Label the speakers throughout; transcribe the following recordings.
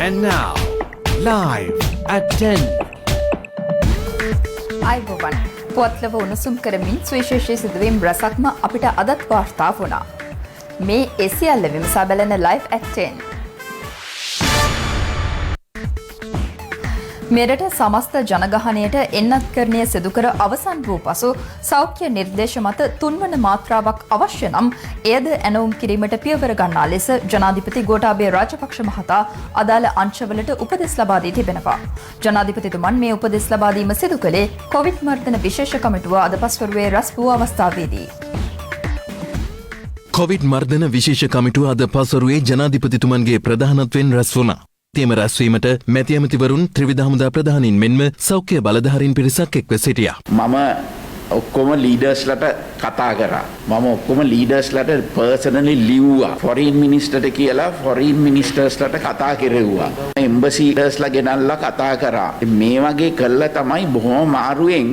Speaker 1: And now, live at 10.
Speaker 2: අයිබෝවන් පුවත්ලව උණුසුම් කරමින් සුවිශේෂී සිදුවීම් රසක්ම අපිට අදත් වාර්තා වුණා. මේ එසියල්ල විමසා බලන live at 10. මෙරට සමස්ත ජනගහනයට එන්නත්කරණය සිදු කර අවසන් වූ පසු සෞඛ්‍ය නිර්දේශ මත තුන්වන මාත්‍රාවක් අවශ්‍ය නම් එයද ඇනවුම් කිරීමට පියවර ගන්නා ලෙස ජනාධිපති ගෝඨාභය රාජපක්ෂ මහතා අදාළ අංශවලට උපදෙස් ලබා දී තිබෙනවා. ජනාධිපතිතුමන් මේ උපදෙස් ලබා දීම සිදු කළේ කොවිඩ් මර්ධන විශේෂ කමිටුව අද පස්වරුවේ රැස් වූ අවස්ථාවේදී.
Speaker 3: කොවිඩ් මර්ධන විශේෂ කමිටුව අද පස්වරුවේ ජනාධිපතිතුමන්ගේ ප්‍රධානත්වයෙන් රැස් වුණා. තේම රැස්වීමට මැති ඇමතිවරුන් ත්‍රිවිධ හමුදා ප්‍රධානීන් මෙන්ම සෞඛ්‍ය බලධාරීන් පිරිසක් එක්ව සිටියා.
Speaker 4: මම ඔක්කොම ලීඩර්ස්ලට කතා කරා. මම ඔක්කොම ලීඩර්ස්ලට පර්සනලි ලිව්වා. ෆොරින් මිනිස්ටර්ට කියලා ෆොරින් මිනිස්ටර්ස්ලට කතා කෙරෙව්වා. එම්බසි ලීඩර්ස්ලා ගෙනල්ලා කතා කරා. මේ වගේ කළා තමයි බොහොම මාරුවෙන්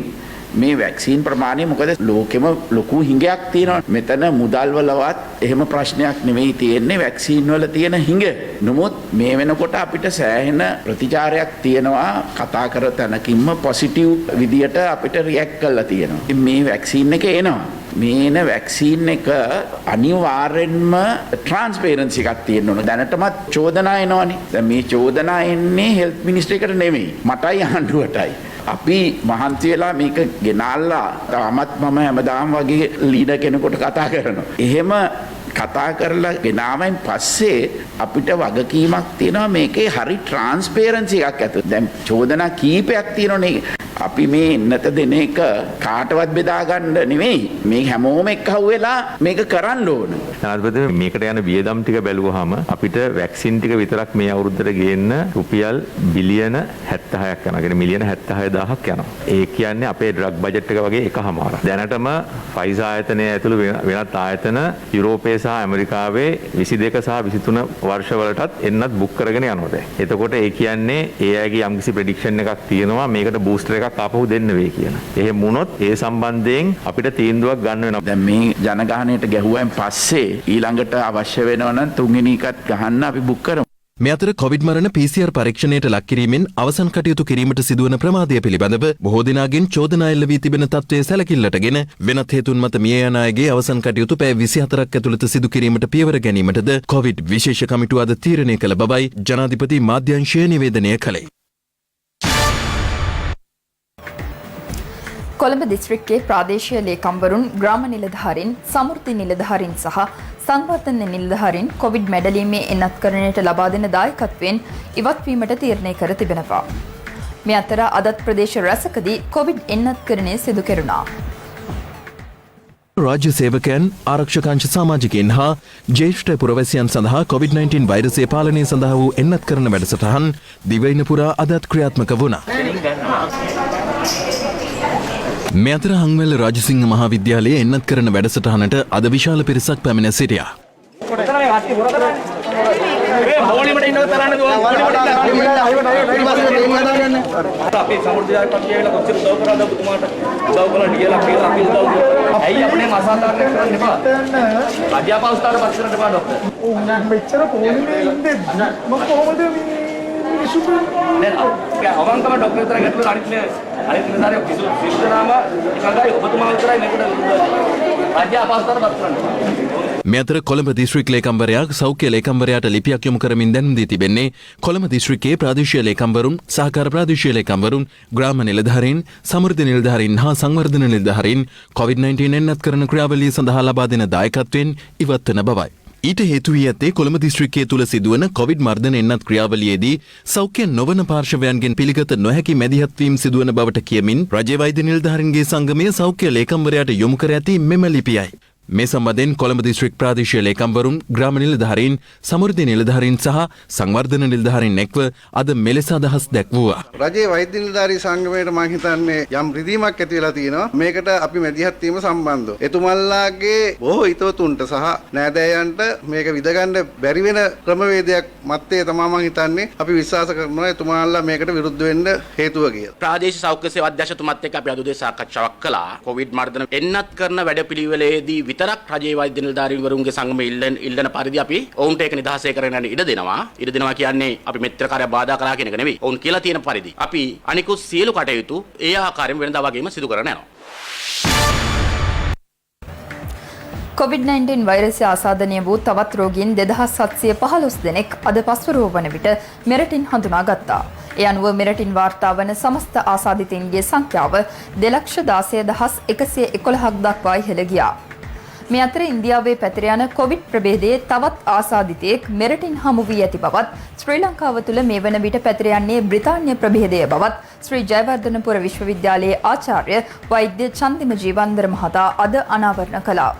Speaker 4: මේ වැක්සින් ප්‍රමාණය මොකද ලෝකෙම ලොකු හිඟයක් තියෙනවා. මෙතන මුදල් වලවත් එහෙම ප්‍රශ්නයක් නෙවෙයි තියෙන්නේ වැක්සින් වල තියෙන හිඟ. නමුත් මේ වෙනකොට අපිට සෑහෙන ප්‍රතිචාරයක් තියෙනවා. කතා කර තැනකින්ම පොසිටිව් විදියට අපිට රියැක්ට් කරලා තියෙනවා. මේ වැක්සින් එක එනවා. මේන වැක්සින් එක අනිවාර්යෙන්ම ට්‍රාන්ස්පරන්සි එකක් තියෙන්න ඕන. දැනටමත් චෝදනා එනවනේ. දැන් මේ චෝදනා එන්නේ හෙල්ත් මිනිස්ටර් එකට නෙමෙයි. මටයි ආණ්ඩුවටයි. අපි මහන්සි වෙලා මේක ගෙනාලා තාමත් මම හැමදාම වගේ ලීඩර් කෙනෙකුට කතා කරනවා. එහෙම කතා කරලා ගෙනාවෙන් පස්සේ අපිට වගකීමක් තියෙනවා මේකේ හරි ට්‍රාන්ස්පරන්සි එකක් ඇතුළත. දැන් චෝදනා කීපයක් තියෙනවනේ. අපි මේ එන්නත දෙන එක කාටවත් බෙදා ගන්න නෙවෙයි. මේ හැමෝම එක්කහුව වෙලා මේක කරන්න ඕන.
Speaker 5: ජනාධිපති මේකට යන වියදම් ටික බැලුවාම අපිට වැක්සින් ටික විතරක් මේ අවුරුද්දට ගේන්න රුපියල් බිලියන 76ක් යනවා. කියන්නේ මිලියන 76000ක් යනවා. ඒ කියන්නේ අපේ ඩ්‍රග් බජට් එක වගේ එකමාරක්. දැනටම ෆයිසර් ආයතනය ඇතුළු වෙනත් ආයතන යුරෝපයේ සහ ඇමරිකාවේ 22 සහ 23 වර්ෂවලටත් එන්නත් බුක් කරගෙන යනවා දැන්. එතකොට ඒ කියන්නේ ඒ අයගේ යම්කිසි ප්‍රෙඩික්ෂන් එකක් තියෙනවා මේකට බූස්ටර් එකක් ආපහු දෙන්න වෙයි කියලා. එහෙම වුණොත් ඒ සම්බන්ධයෙන් අපිට තීන්දුවක් ගන්න වෙනවා.
Speaker 4: දැන් මේ ජනගහනයට ගැහුවෙන් පස්සේ ඊළඟට අවශ්‍ය වෙනවා නම් තුන්වෙනි එකත් ගහන්න අපි බුක් කරමු.
Speaker 3: මේ අතර කොවිඩ් මරණ PCR පරීක්ෂණයට ලක් කිරීමෙන් අවසන් කටයුතු කිරීමට සිදුවන ප්‍රමාදය පිළිබඳව බොහෝ දෙනාගෙන් චෝදනා එල්ල වී තිබෙන තත්ත්වයේ සැලකිල්ලටගෙන වෙනත් හේතුන් මත මිය යන අයගේ අවසන් කටයුතු පැය 24ක් ඇතුළත සිදු කිරීමට පියවර ගැනීමටද කොවිඩ් විශේෂ කමිටුව අද තීරණය කළ බවයි ජනාධිපති මාධ්‍යංශය නිවේදනය කළේ.
Speaker 2: කොළඹ දිස්ත්‍රික්කයේ ප්‍රාදේශීය ලේකම්වරුන් ග්‍රාම නිලධාරීන් සමෘද්ධි නිලධාරීන් සහ සංවර්ධන නිලධාරීන් කොවිඩ් මැඩලීමේ එන්නත්කරණයට ලබා දෙන දායකත්වයෙන් ඉවත්වීමට තීරණය කර තිබෙනවා. මේ අතර අදත් ප්‍රදේශ රැසකදී කොවිඩ් එන්නත්කරණය සිදු කෙරුණා.
Speaker 3: රාජ්‍ය සේවකයන් ආරක්ෂකාංශ සමාජිකයන් හා ජ්‍යෙෂ්ඨ පුරවැසියන් සඳහා COVID-19 වෛරසය පාලනය සඳහා වූ එන්නත් කරන වැඩසටහන් දිවයින පුරා අදත් ක්‍රියාත්මක වුණා. මේ අතර හංවැල්ල රාජසිංහ මහාවිද්‍යාලයේ එන්නත් කරන වැඩසටහනට අද විශාල පිරිසක් පැමිණ සිටියා.
Speaker 6: අවංකව ඩොක්ටර් විතර ගැටලු අනිත් නිලධාරියෝ සිස්ටනාම එකඟයි ඔබතුමා විතරයි මේකට රාජ්‍ය අපහසුතාවට පත් කරන්නේ.
Speaker 3: මේ අතර කොළඹ දිස්ත්‍රික් ලේකම්වරයා සෞඛ්‍ය ලේකම්වරයාට ලිපියක් යොමු කරමින් දැනුම් දී තිබෙන්නේ කොළඹ දිස්ත්‍රික්කයේ ප්‍රාදේශීය ලේකම්වරුන් සහකාර ප්‍රාදේශීය ලේකම්වරුන් ග්‍රාම නිලධාරීන් සමෘද්ධි නිලධාරීන් හා සංවර්ධන නිලධාරීන් COVID-19 එන්නත් කරන ක්‍රියාවලිය සඳහා ලබා දෙන දායකත්වයෙන් ඉවත් වන බවයි. ඊට හේතු වී ඇත්තේ කොළඹ දිස්ත්‍රික්කයේ තුල සිදුවන කොවිඩ් මර්ධන එන්නත් ක්‍රියාවලියේදී සෞඛ්‍ය නොවන පාර්ශවයන්ගෙන් පිළිගත නොහැකි මැදිහත් වීම සිදුවන බවට කියමින් රජයේ වෛද්‍ය නිලධාරීන්ගේ සංගමය සෞඛ්‍ය ලේකම්වරයාට යොමු කර ඇති මෙම ලිපියයි. මේ සම්බන්ධයෙන් කොළඹ දිස්ත්‍රික් ප්‍රාදේශීය ලේකම්වරුන් ග්‍රාම නිලධාරීන් සමෘද්ධි නිලධාරීන් සහ සංවර්ධන නිලධාරීන් එක්ව අද මෙලෙස අදහස් දැක්වුවා.
Speaker 7: රජයේ වෛද්‍ය නිලධාරී සංගමයට මම හිතන්නේ යම් රිදීමක් ඇති වෙලා තියෙනවා. මේකට අපි මැදිහත් වීම සම්බන්ධව. එතුමන්ලාගේ බොහෝ හිතවතුන්ට සහ නෑදෑයන්ට මේක විදගන්න බැරි වෙන ක්‍රමවේදයක් මැත්තේ තමයි මම හිතන්නේ අපි විශ්වාස කරනවා එතුමන්ලා මේකට විරුද්ධ වෙන්න හේතුව කියලා.
Speaker 8: ප්‍රාදේශීය සෞඛ්‍ය සේවා අධ්‍යක්ෂතුමත් එක්ක අපි අද උදේ සාකච්ඡාවක් කළා. කොවිඩ් මර්ධන එන්නත් කරන වැඩපිළිවෙලේදී විතරක් රජයේ වෛද්‍ය නිලධාරීවරුන්ගේ සංගමයේ ඉල්ලන පරිදි අපි ඔවුන්ට ඒක නිදහසේ කරගෙන යන්න ඉඩ දෙනවා. ඉඩ දෙනවා කියන්නේ අපි මෙත්‍රකාරය බාධා කරා කියන එක නෙවෙයි. ඔවුන් කියලා තියෙන පරිදි අපි අනිකුත් සියලු කටයුතු ඒ ආකාරයෙන් වෙනදා වගේම සිදු කරගෙන යනවා.
Speaker 2: COVID-19 වෛරසය ආසාදනය වූ තවත් රෝගීන් 2715 දෙනෙක් අද පස්වරුව වන විට මෙරටින් හඳුනාගත්තා. ඒ අනුව මෙරටින් වාර්තා වන සමස්ත ආසාදිතයින්ගේ සංඛ්‍යාව 2,16,111ක් දක්වා ඉහළ ගියා. මේ අතර ඉන්දියාවේ පැතිර යන කොවිඩ් ප්‍රභේදයේ තවත් ආසාදිතයෙක් මෙරටින් හමු වී ඇති බවත් ශ්‍රී ලංකාව තුළ මේ වන විට පැතිර යන්නේ බ්‍රිතාන්‍ය ප්‍රභේදය බවත් ශ්‍රී ජයවර්ධනපුර විශ්වවිද්‍යාලයේ ආචාර්ය වෛද්‍ය චන්දිම ජීවන්දර මහතා අද අනාවරණ කළා.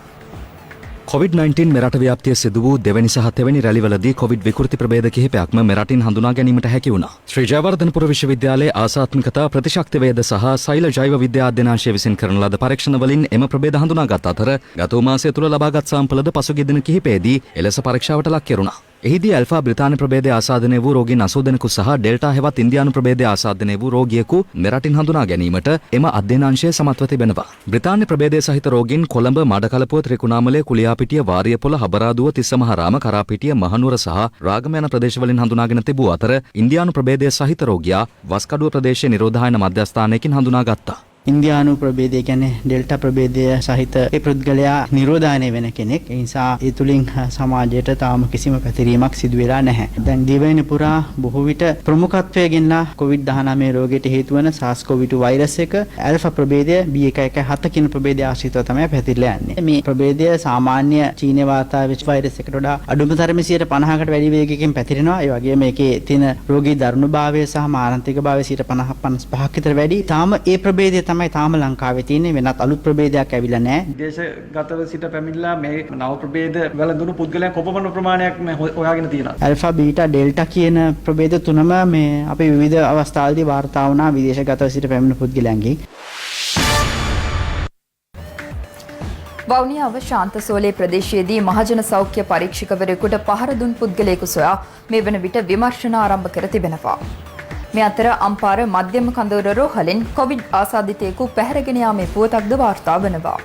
Speaker 9: COVID-19 මෙරට ව්‍යාප්තිය සිදු වූ දෙවැනි සහ තෙවැනි රැලිවලදී කොවිඩ් විකෘති ප්‍රභේද කිහිපයක්ම මෙරටින් හඳුනා ගැනීමට හැකි වුණා. ශ්‍රී ජයවර්ධනපුර විශ්වවිද්‍යාලයේ ආසාත්මිකතා ප්‍රතිශක්ති වේද සහ සෛල ජෛව විද්‍යා අධ්‍යනාංශය විසින් කරන ලද පරීක්ෂණ වලින් එම ප්‍රභේද හඳුනාගත් අතර ගත මාසය තුළ ලබාගත් සාම්පලද පසුගිය දින කිහිපයේදී එලෙස පරීක්ෂාවට ලක් කෙරුණා. එහිදී ඇල්ෆා බ්‍රිතාන්‍ය ප්‍රභේදය ආසාදනය වූ රෝගීන් 80 දෙනෙකු සහ ඩෙල්ටා හෙවත් ඉන්දියානු ප්‍රභේදය ආසාදනය වූ රෝගියෙකු මෙරටින් හඳුනා ගැනීමට එම අධ්‍යනාංශය සමත්ව තිබෙනවා. බ්‍රිතාන්‍ය ප්‍රභේදය සහිත රෝගීන් කොළඹ, මඩකලපුව, ත්‍රිකුණාමලය, කුලියාපිටිය, වාරියපොළ, හබරාදුව, තිස්සමහාරාම, කරාපිටිය, මහනුවර සහ රාගම යන ප්‍රදේශවලින් හඳුනාගෙන තිබූ අතර ඉන්දියානු ප්‍රභේදය සහිත රෝගියා වස්කඩුව ප්‍රදේශයේ නිරෝධායන මධ්‍යස්ථානයකින් හඳුනාගත්තා.
Speaker 10: ඉන්දියානු ප්‍රභේදය කියන්නේ ඩෙල්ටා ප්‍රභේදය සහිත ඒ පුද්ගලයා නිරෝධායනය වෙන කෙනෙක්. ඒ නිසා ඒ තුලින් සමාජයට තාම කිසිම පැතිරීමක් සිදු වෙලා නැහැ. දැන් දිවයින පුරා බොහෝ විට ප්‍රමුඛත්වයේ ගෙනලා COVID-19 රෝගයට හේතු වන SARS-CoV-2 වෛරස් එක ඇල්ෆා ප්‍රභේදය B117 කියන ප්‍රභේදය ආශ්‍රිතව තමයි පැතිරලා යන්නේ. මේ ප්‍රභේදය සාමාන්‍ය චීනයේ වාතාවරණ වෙච්ච වෛරස් එකට වඩා අඩුම තරමේ 50%කට වැඩි වේගයකින් පැතිරෙනවා. ඒ වගේම මේකේ තියෙන රෝගී දරුණුභාවය සහ මාරාන්තිකභාවය 50-55ක විතර වැඩි. තාම ඒ ප්‍රභේදය තමයි තාම ලංකාවේ තියෙන්නේ. වෙනත් අලුත් ප්‍රභේදයක් ඇවිල්ලා නැහැ.
Speaker 11: විදේශගතව සිට පැමිණලා මේ නව ප්‍රභේද වැළඳුණු පුද්ගලයන් කොපමණ ප්‍රමාණයක් හොයාගෙන තියෙනවා.
Speaker 10: ඇල්ෆා බීටා ඩෙල්ටා කියන ප්‍රභේද තුනම මේ අපේ විවිධ අවස්ථාවලදී වාර්තා වුණා විදේශගතව සිට පැමිණෙන පුද්ගලයන්ගේ.
Speaker 2: වවුනියාව ශාන්තසෝලේ ප්‍රදේශයේදී මහජන සෞඛ්‍ය පරීක්ෂකවරයෙකුට පහර දුන් පුද්ගලයෙකු සොයා මේ වන විට විමර්ශන ආරම්භ කර තිබෙනවා. මේ අතර අම්පාර මධ්‍යම කඳවුර රෝහලෙන් කොවිඩ් ආසාදිතයෙකු පැහැරගෙන යාමේ පුවතක්ද වාර්තා වනවා.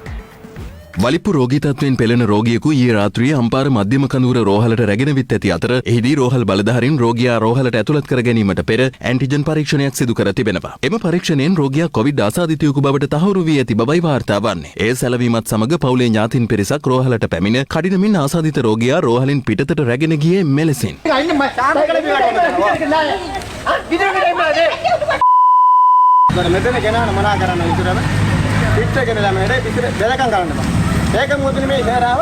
Speaker 3: වලිප්පු රෝගී තත්වයෙන් පෙළෙන රෝගියෙකු ඊයේ රාත්‍රියේ අම්පාර මධ්‍යම කඳවුර රෝහලට රැගෙන විත් ඇති අතර එහිදී රෝහල් බලධාරීන් රෝගියා රෝහලට ඇතුළත් කර ගැනීමට පෙර ඇන්ටිජන් පරීක්ෂණයක් සිදු කර තිබෙනවා. එම පරීක්ෂණයෙන් රෝගියා කොවිඩ් ආසාදිතයෙකු බවට තහවුරු වී ඇති බවයි වාර්තා වන්නේ. ඒ සැලවීමත් සමග පවුලේ ඥාතීන් පිරිසක් රෝහලට පැමිණ කඩිනමින් ආසාදිත රෝගියා රෝහලින් පිටතට රැගෙන ගියේ මෙලෙසින්.
Speaker 11: මෙතන ගෙනාන මොනා කරන්න විතරම පිටගෙන ළමයට පිටර බෙලකම් කරන්න බෑ. ඒක මොකද මේ ඉහරාව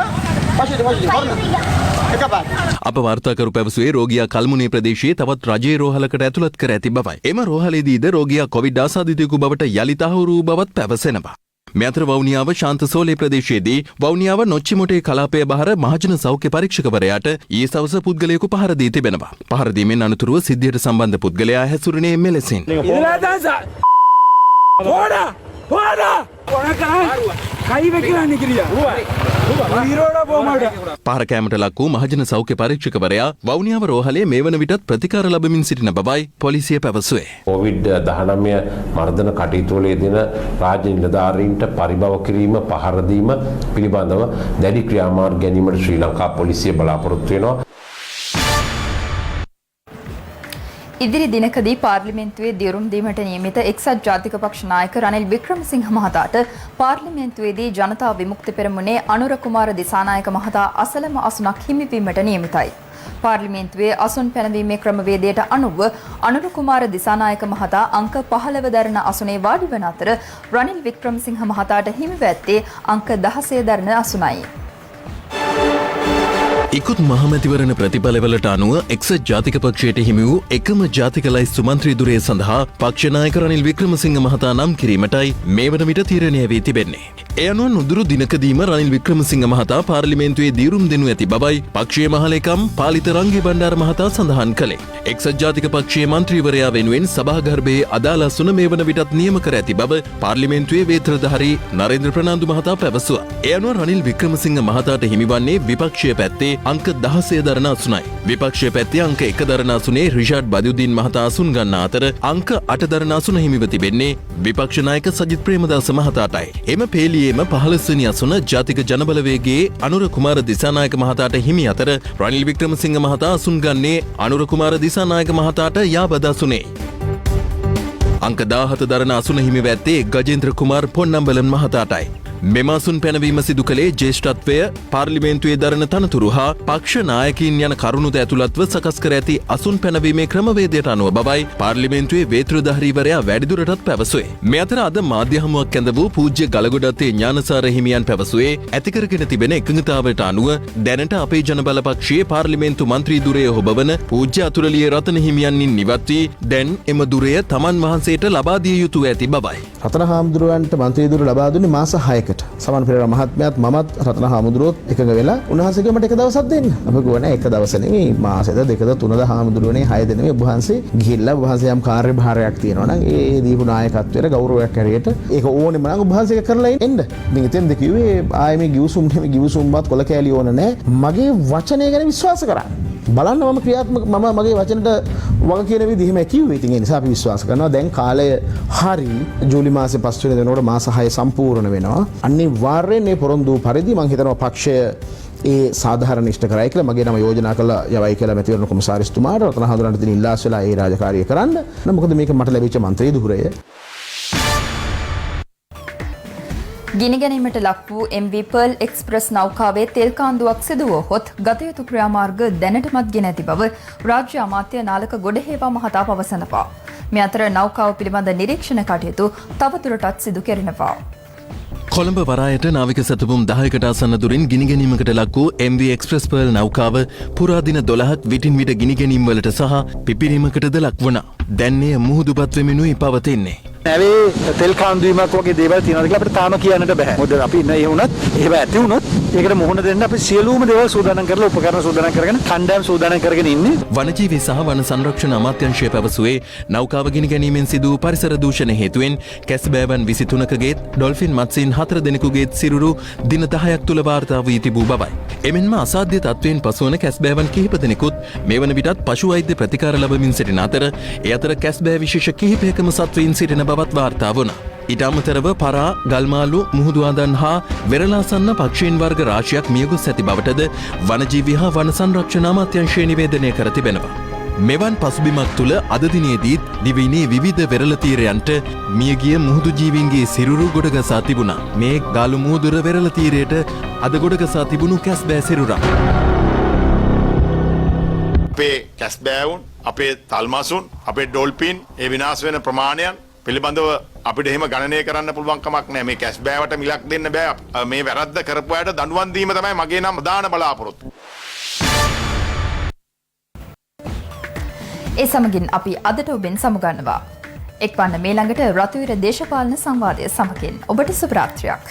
Speaker 11: පස්සේ කරන්න. එකපාර.
Speaker 3: අප වාර්තාකරු පැවසුවේ රෝගියා කල්මුනේ ප්‍රදේශයේ තවත් රජයේ රෝහලකට ඇතුළත් කර ඇති බවයි. එම රෝහලේදීද රෝගියා කොවිඩ් ආසාදිතයෙකු බවට යලි තහවුරු වූ බවත් පැවසෙනවා. මේ අතර වවුනියාව ශාන්තසෝලේ ප්‍රදේශයේදී වවුනියාව නොච්චිමොටේ කලාපය බහර මහජන සෞඛ්‍ය පරීක්ෂකවරයාට ඊයේ සවස පුද්ගලයෙකු පහර දී තිබෙනවා. පහර දීමෙන් අනතුරුව සිද්ධියට සම්බන්ධ පුද්ගලයා හැසුරුනේ මෙලෙසින්. පහර කෑමට ලක් වූ මහජන සෞඛ්‍ය පරීක්ෂකවරයා වවුනියාව රෝහලේ මේ වන විටත් ප්‍රතිකාර ලබමින් සිටින බවයි පොලිසිය පැවසුවේ.
Speaker 12: COVID-19 මර්දන කටයුතු වල යෙදෙන රාජ්‍ය නිලධාරීන්ට පරිභව කිරීම, පහර දීම පිළිබඳව දැඩි ක්‍රියාමාර්ග ගැනීමට ශ්‍රී ලංකා පොලිසිය බලාපොරොත්තු වෙනවා.
Speaker 2: ඉදිරි දිනකදී පාර්ලිමේන්තුවේ දියුරුම් දීමට නියමිත එක්සත් ජාතික පක්ෂ නායක රනිල් වික්‍රමසිංහ මහතාට පාර්ලිමේන්තුවේදී ජනතා විමුක්ති පෙරමුණේ අනුර කුමාර දිසානායක මහතා අසලම අසුනක් හිමිවීමට නියමිතයි. පාර්ලිමේන්තුවේ අසුන් පැනවීමේ ක්‍රමවේදයට අනුව අනුර කුමාර දිසානායක මහතා අංක 15 දරන අසුනේ වාඩි වන අතර රනිල් වික්‍රමසිංහ මහතාට හිමිව ඇත්තේ අංක 16 දරන අසුනයි.
Speaker 3: ඉකුත් මහමැතිවරණ ප්‍රතිඵලවලට අනුව එක්සත් ජාතික පක්ෂයට හිමි වූ එකම ජාතික ලයිස්තු මන්ත්‍රී ධුරය සඳහා පක්ෂ නායක රනිල් වික්‍රමසිංහ මහතා නම් කිරීමටයි මේ වන විට තීරණය වී තිබෙන්නේ. ඒ අනුව නුදුරු දිනකදීම රනිල් වික්‍රමසිංහ මහතා පාර්ලිමේන්තුවේ දීරුම් දෙනු ඇති බවයි පක්ෂයේ මහලේකම් පාලිත රංගී බණ්ඩාර මහතා සඳහන් කළේ. එක්සත් ජාතික පක්ෂයේ මන්ත්‍රීවරයා වෙනුවෙන් සභාගර්භයේ අදාළ අසුන මේ වන විටත් නියම කර ඇති බව පාර්ලිමේන්තුවේ වේත්‍රධාරී නරේන්ද්‍ර ප්‍රනාන්දු මහතා පැවසුවා. ඒ අනුව රනිල් වික්‍රමසිංහ මහතාට හිමිවන්නේ විපක්ෂයේ පැත්තේ අංක 16 දරන අසුනයි. විපක්ෂයේ පැත්තේ අංක 1 දරන අසුනේ රිෂාඩ් බදියුද්දීන් මහතා අසුන් ගන්න අතර අංක 8 දරන අසුන හිමිව තිබෙන්නේ විපක්ෂ නායක සජිත් ප්‍රේමදාස මහතාටයි. එම පේලියේම 15 වෙනි අසුන ජාතික ජනබලවේගයේ අනුර කුමාර දිසානායක මහතාට හිමි අතර රනිල් වික්‍රමසිංහ මහතා අසුන් ගන්නේ අනුර කුමාර දිසානායක මහතාට යාබද අසුනේ. අංක 17 දරන අසුන හිමිව ඇත්තේ ගජේන්ද්‍ර කුමාර් පොන්නම්බලන් මහතාටයි. මෙම අසුන් පැනවීම සිදු කළේ ජ්‍යෙෂ්ඨත්වය පාර්ලිමේන්තුවේ දරන තනතුරු හා පක්ෂ නායකයින් යන කරුණුද ඇතුළත්ව සකස් කර ඇති අසුන් පැනවීමේ ක්‍රමවේදයට අනුව බවයි පාර්ලිමේන්තුවේ වේත්‍රධාරීවරයා වැඩිදුරටත් පැවසුවේ. මේ අතර අද මාධ්‍ය හමුවක් ඇඳ වූ පූජ්‍ය ගලගොඩත්තේ ඥානසාර හිමියන් පැවසුවේ ඇතිකරගෙන තිබෙන එකඟතාවයට අනුව දැනට අපේ ජනබල පක්ෂයේ පාර්ලිමේන්තු මන්ත්‍රී දුරය හොබවන පූජ්‍ය අතුරලිය රතන හිමියන්ින් නිවත් වී දැන් එම දුරය තමන් වහන්සේට ලබා දිය යුතු ඇති බවයි.
Speaker 13: රතන හාමුදුරුවන්ට මන්ත්‍රී දුර ලබා දුන්නේ මාස 6කට. සමන් පෙරේරා මහත්මයාත් මමත් රතන හාමුදුරුවෝත් එකඟ වෙලා උන්වහන්සේගේ මට එක දවසක් දෙන්න. අපි ගෝනේ එක දවස නෙමෙයි මාසෙද දෙකද තුනද හාමුදුරුවනේ 6 දෙනෙමි ඔබ වහන්සේ ගිහිල්ලා ඔබ වහන්සේ යම් කාර්යභාරයක් තියෙනවා නම් ඒ දීපු නායකත්වයට ගෞරවයක් හැටියට ඒක ඕනෙම නම් ඔබ වහන්සේ කරලා එන්න. ඉතින් එතෙන්ද කිව්වේ ආයේ මේ ගිවිසුම් නෙමෙයි ගිවිසුම්වත් කොල කෑලි ඕන නැහැ. මගේ වචනය ගැන විශ්වාස කරා. බලන්න මම ක්‍රියාත්මක මම මගේ වචනට වග කියන විදිහම කිව්වේ. ඉතින් ඒ නිසා අපි විශ්වාස කරනවා දැන් කාලය හරි ජූලි මාසේ 5 වෙනි දිනවල මාස 6 සම්පූර්ණ වෙනවා. අනිවාර්යෙන් මේ පොරොන්දු පරිදි මම හිතනවා පක්ෂය ඒ සාධාරණ ඉෂ්ට කරයි කියලා මගේ නම යෝජනා කළා යවයි කියලා මැතිවරණ කොමසාරිස්තුමාට රතන හඳුනන දින ඉල්ලාස් වෙලා ඒ රාජකාරිය කරන්න. මොකද මේක මට ලැබිච්ච මන්ත්‍රී ධුරය.
Speaker 2: ගිනි ගැනීමට ලක් වූ MV Pearl Express නෞකාවේ තෙල් කාන්දුවක් සිදු වුවහොත් ගත යුතු ක්‍රියාමාර්ග දැනටමත් ගෙන ඇති බව රාජ්‍ය අමාත්‍ය නාලක ගොඩහේවා මහතා පවසනවා. මේ අතර නෞකාව පිළිබඳ නිරීක්ෂණ කටයුතු තවදුරටත් සිදු කෙරෙනවා.
Speaker 3: කොළඹ වරායට නාවික සැතපුම් 10කට ආසන්න දුරින් ගිනිගැනීමකට ලක් වූ MV Express Pearl නෞකාව පුරා දින 12ක් විටින් විට ගිනිගැනීම් වලට සහ පිපිරීමකටද ලක් වුණා. දැන් එය මුහුදුපත් වෙමිනුයි පවතින්නේ.
Speaker 11: ඇවේ තෙල් කාන්දුවීමක් වගේ දේවල් තියෙනවද කියලා අපිට තාම කියන්නට බෑ. මොකද අපි ඉන්න ඒ වුණත් එහෙම ඇති වුණොත් ඒකට මුහුණ දෙන්න අපි සියලුම දේවල් සූදානම් කරලා උපකරණ සූදානම් කරගෙන කණ්ඩායම් සූදානම් කරගෙන ඉන්නේ.
Speaker 3: වනජීවී සහ වන සංරක්ෂණ අමාත්‍යාංශය පැවසුවේ නෞකාව ගිනිගැනීමෙන් සිදු වූ පරිසර දූෂණ හේතුවෙන් කැස්බෑවන් 23කගේත් ඩොල්ෆින් මත්ස්‍යීන් 4 දෙනෙකුගේත් සිරුරු දින 10ක් තුල වාර්තා වී තිබූ බවයි. එමෙන්ම අසාධ්‍ය තත්වයෙන් පසුවන කැස්බෑවන් කිහිප දෙනෙකුත් මේ වන විටත් පශු වෛද්‍ය ප්‍රතිකාර ලබමින් සිටින අතර ඒ අතර කැස්බෑ විශේෂ කිහිපයකම සත්වයින් සිටින බවත් වාර්තා වුණා. ඊට අමතරව පරා, ගල්මාලු, මුහුදු ආදන් හා වෙරළාසන්න පක්ෂීන් වර්ග රාශියක් මියගොස් ඇති බවටද වනජීවී හා වන සංරක්ෂණ අමාත්‍යාංශය නිවේදනය කර තිබෙනවා. මෙවන් පසුබිමක් තුළ අද දිනේදීත් දිවයිනේ විවිධ වෙරළ තීරයන්ට මියගිය මුහුදු ජීවීන්ගේ සිරුරු ගොඩගසා තිබුණා. මේ ගාලු මුහුදුර වෙරළ තීරයට අද ගොඩගසා තිබුණු කැස්බෑ සිරුරක්.
Speaker 14: අපේ කැස්බෑවුන්, අපේ තල්මසුන්, අපේ ඩොල්පින් ඒ විනාශ වෙන ප්‍රමාණයන් පිළිබඳව අපිට එහෙම ගණනය කරන්න පුළුවන් කමක් නැහැ. මේ කැස්බෑවට මිලක් දෙන්න බෑ. මේ වැරද්ද කරපු අයට දඬුවම් දීම තමයි මගේ නම් දාන බලාපොරොත්තු.
Speaker 2: ඒ සමගින් අපි අදට ඔබෙන් සමුගන්නවා. එක්වන්න මේ ළඟට රතුවිර දේශපාලන සංවාදය සමගින් ඔබට සුබ රාත්‍රියක්.